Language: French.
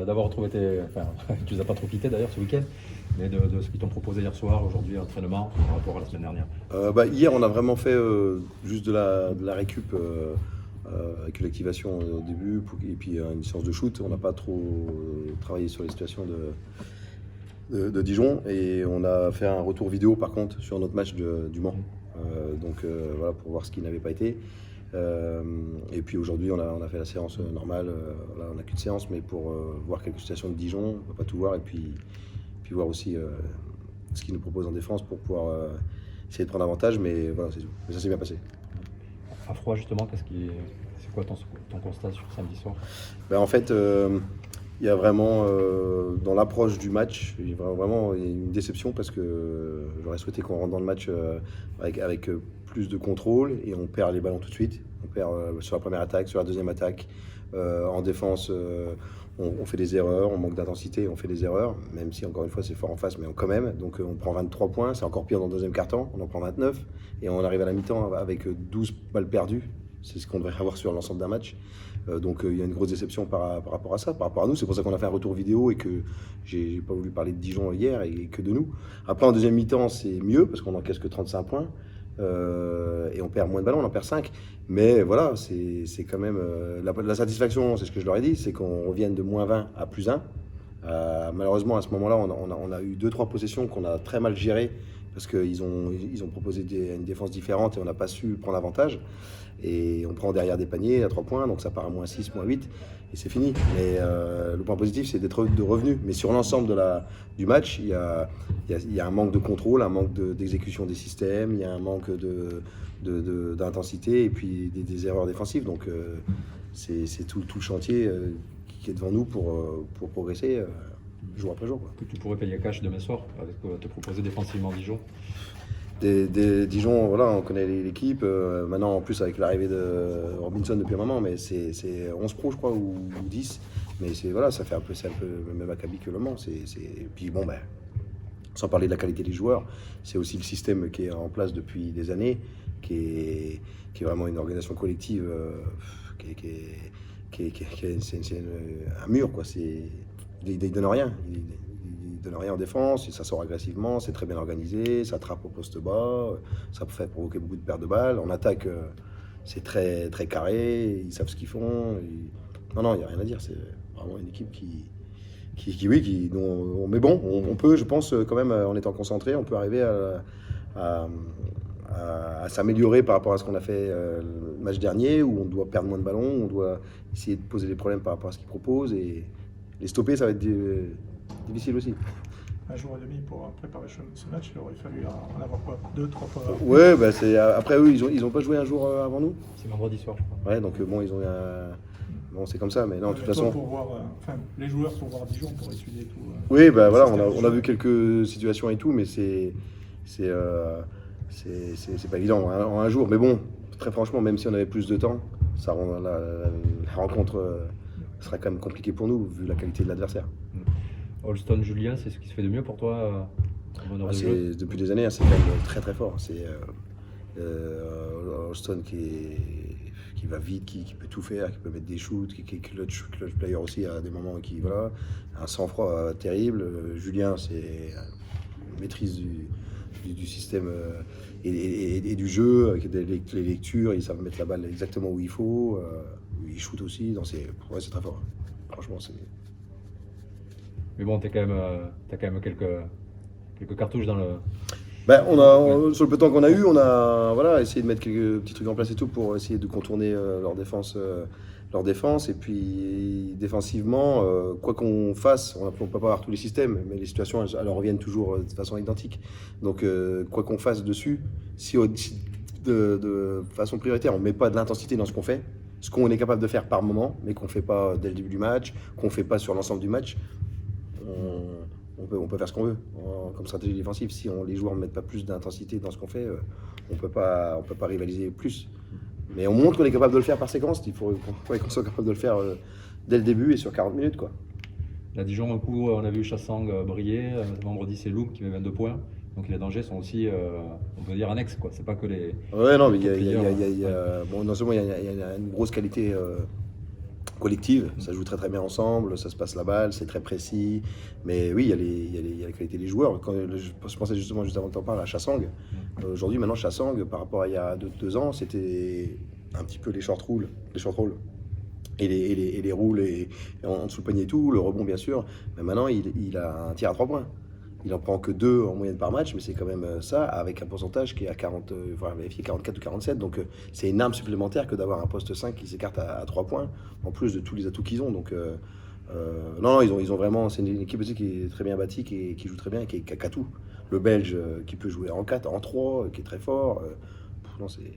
d'avoir retrouvé enfin, tu les as pas trop quittés d'ailleurs ce week-end, mais de ce qu'ils t'ont proposé hier soir, aujourd'hui, entraînement, par rapport à la semaine dernière. Hier, on a vraiment fait juste de la récup avec l'activation au début et puis une séance de shoot. On n'a pas trop travaillé sur les situations de Dijon et on a fait un retour vidéo par contre sur notre match du Mans. Voilà, pour voir ce qui n'avait pas été. Et puis aujourd'hui, on a fait la séance normale. Là, on n'a qu'une séance, mais pour voir quelques situations de Dijon, on ne va pas tout voir. Et puis voir aussi ce qu'ils nous proposent en défense pour pouvoir essayer de prendre avantage. Mais voilà, c'est tout. Mais ça s'est bien passé. À froid, justement, c'est quoi ton constat sur samedi soir? En fait, il y a vraiment, dans l'approche du match, il y a vraiment une déception parce que j'aurais souhaité qu'on rentre dans le match avec plus de contrôle et on perd les ballons tout de suite. On perd sur la première attaque, sur la deuxième attaque. En défense, on fait des erreurs, on manque d'intensité, on fait des erreurs, même si encore une fois c'est fort en face, mais quand même. Donc on prend 23 points, c'est encore pire dans le deuxième quart-temps, on en prend 29 et on arrive à la mi-temps avec 12 balles perdues. C'est ce qu'on devrait avoir sur l'ensemble d'un match. Il y a une grosse déception par rapport à ça, par rapport à nous. C'est pour ça qu'on a fait un retour vidéo et que j'ai pas voulu parler de Dijon hier et que de nous. Après, en deuxième mi-temps, c'est mieux parce qu'on encaisse que 35 points et on perd moins de ballons, on en perd 5. Mais voilà, c'est quand même la satisfaction, c'est ce que je leur ai dit, c'est qu'on revienne de moins 20 à plus 1. Malheureusement, à ce moment-là, on a eu 2-3 possessions qu'on a très mal gérées parce qu'ils ont proposé une défense différente et on n'a pas su prendre avantage. Et on prend derrière des paniers à 3 points, donc ça part à moins 6, moins 8, et c'est fini. Mais le point positif, c'est d'être de revenus. Mais sur l'ensemble du match, il y a un manque de contrôle, un manque d'exécution des systèmes, il y a un manque d'intensité et puis des erreurs défensives. Donc c'est tout le chantier qui est devant nous pour progresser jour après jour, quoi. Que tu pourrais payer cash demain soir avec te proposer défensivement Dijon. Dijon, voilà, on connaît l'équipe. Maintenant, en plus, avec l'arrivée de Robinson depuis un moment, mais c'est 11 pros, je crois, ou 10. Mais voilà, c'est un peu le même acabit que Le Mans. Et puis bon, sans parler de la qualité des joueurs, c'est aussi le système qui est en place depuis des années, qui est vraiment une organisation collective, c'est un mur, quoi. Il ne donne rien. Il donne rien en défense, ça sort agressivement, c'est très bien organisé, ça trappe au poste bas, ça fait provoquer beaucoup de pertes de balles. En attaque, c'est très, très carré, ils savent ce qu'ils font. Non, il n'y a rien à dire, c'est vraiment une équipe mais bon, on peut, je pense, quand même, en étant concentré, on peut arriver à s'améliorer par rapport à ce qu'on a fait le match dernier, où on doit perdre moins de ballons, on doit essayer de poser des problèmes par rapport à ce qu'ils proposent, et les stopper, ça va être difficile aussi. Un jour et demi pour préparer ce match, il aurait fallu en avoir quoi, 2-3 fois. Ouais, après eux, ils ont pas joué un jour avant nous. C'est vendredi soir, je crois. Ouais, donc bon, ils ont bon, c'est comme ça, mais non, de toute façon. Pour voir, les joueurs pour voir Dijon, pour étudier tout. Oui, voilà, on a vu quelques situations et tout, mais c'est pas évident en un jour. Mais bon, très franchement, même si on avait plus de temps, ça rend la rencontre sera quand même compliquée pour nous vu la qualité de l'adversaire. Holston Julien, c'est ce qui se fait de mieux pour toi depuis des années, c'est quand même très très fort. C'est Holston qui va vite, qui peut tout faire, qui peut mettre des shoots, qui est clutch player aussi à des moments qui voilà, un sang-froid terrible. Julien, c'est une maîtrise du système et du jeu avec les lectures, ils savent mettre la balle exactement où il faut. Ils shootent aussi, c'est très fort. Franchement, c'est. Mais bon, t'as quand même quelques cartouches dans le. Sur le peu de temps qu'on a eu, on a essayé de mettre quelques petits trucs en place et tout pour essayer de contourner leur défense. Et puis défensivement, quoi qu'on fasse, on ne peut pas avoir tous les systèmes, mais les situations elles reviennent toujours de façon identique. Donc quoi qu'on fasse dessus, si de façon prioritaire, on ne met pas de l'intensité dans ce qu'on fait, ce qu'on est capable de faire par moment, mais qu'on ne fait pas dès le début du match, qu'on ne fait pas sur l'ensemble du match, on peut faire ce qu'on veut comme stratégie défensive. Si les joueurs ne mettent pas plus d'intensité dans ce qu'on fait, on peut pas rivaliser plus. Mais on montre qu'on est capable de le faire par séquence. Il faut qu'on soit capable de le faire dès le début et sur 40 minutes, quoi. À Dijon, un coup, on a vu Chassang briller. Vendredi, c'est Loum qui met 22 points. Donc les dangers sont aussi, on peut dire, annexes, quoi. C'est pas que les. Ouais, non, mais non seulement il y a une grosse qualité collective, ça joue très très bien ensemble, ça se passe la balle, c'est très précis. Mais oui, il y a la qualité des joueurs. Je pensais justement, juste avant que tu en parles, à Chassang. Aujourd'hui, maintenant, Chassang, par rapport à il y a 2 ans, c'était un petit peu les short rolls. Et les roules en dessous le panier et tout, le rebond bien sûr. Mais maintenant, il a un tir à 3 points. Il en prend que 2 en moyenne par match, mais c'est quand même ça, avec un pourcentage qui est à 40, voilà, vérifier 44 ou 47. Donc c'est une arme supplémentaire que d'avoir un poste 5 qui s'écarte à 3 points, en plus de tous les atouts qu'ils ont. Donc non, ils ont vraiment, c'est une équipe aussi qui est très bien bâtie, qui joue très bien et qui a tout. Le Belge qui peut jouer en 4, en 3, qui est très fort. Non, c'est